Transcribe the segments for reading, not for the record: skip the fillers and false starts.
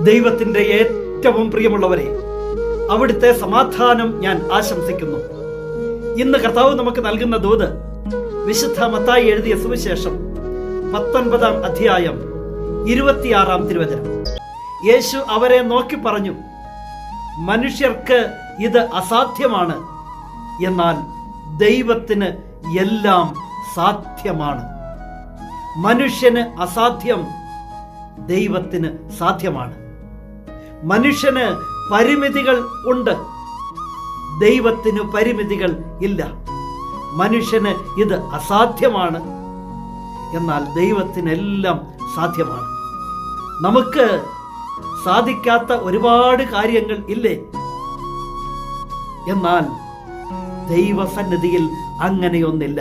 ദൈവത്തിന്റെ ഏറ്റവും പ്രിയമുള്ളവരെ, അവിടുത്തെ സമാധാനം ഞാൻ ആശംസിക്കുന്നു. ഇന്ന് കർത്താവ് നമുക്ക് നൽകുന്ന ദൂത് വിശുദ്ധ മത്തായി എഴുതിയ സുവിശേഷം 19-ാം അധ്യായം 26-ാം തിരുവചനം. യേശു അവരെ നോക്കി പറഞ്ഞു, മനുഷ്യർക്ക് ഇത് അസാധ്യമാണ്, എന്നാൽ ദൈവത്തിന് എല്ലാം സാധ്യമാണ്. മനുഷ്യന് അസാധ്യം, ദൈവത്തിന് സാധ്യമാണ്. മനുഷ്യന് പരിമിതികൾ ഉണ്ട്, ദൈവത്തിന് പരിമിതികൾ ഇല്ല. മനുഷ്യന് ഇത് അസാധ്യമാണ്, എന്നാൽ ദൈവത്തിനെല്ലാം സാധ്യമാണ്. നമുക്ക് സാധിക്കാത്ത ഒരുപാട് കാര്യങ്ങൾ ഇല്ലേ? എന്നാൽ ദൈവസന്നിധിയിൽ അങ്ങനെയൊന്നില്ല.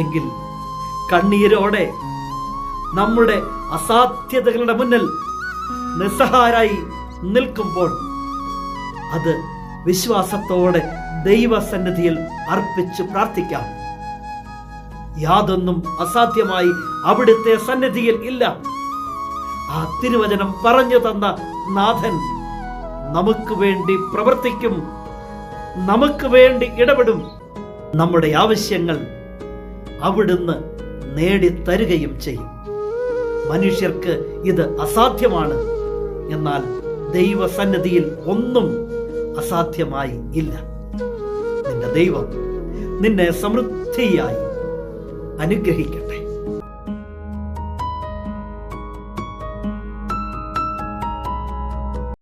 എങ്കിൽ കണ്ണീരോടെ നമ്മുടെ അസാധ്യതകളുടെ മുന്നിൽ നിസ്സഹായരായി നിൽക്കുമ്പോൾ അത് വിശ്വാസത്തോടെ ദൈവസന്നിധിയിൽ അർപ്പിച്ച് പ്രാർത്ഥിക്കാം. യാതൊന്നും അസാധ്യമായി അവിടുത്തെ സന്നിധിയിൽ ഇല്ല. ആ തിരുവചനം പറഞ്ഞു തന്ന നാഥൻ നമുക്ക് വേണ്ടി പ്രവർത്തിക്കും, നമുക്ക് വേണ്ടി ഇടപെടും. നമ്മുടെ ആവശ്യങ്ങൾ അവിടുന്ന് നേടിത്തരുകയും ചെയ്യും. മനുഷ്യർക്ക് ഇത് അസാധ്യമാണ്, എന്നാൽ ദൈവസന്നിധിയിൽ ഒന്നും അസാധ്യമായി ഇല്ല. നിന്റെ ദൈവം നിന്നെ സമൃദ്ധിയായി അനുഗ്രഹിക്കണം.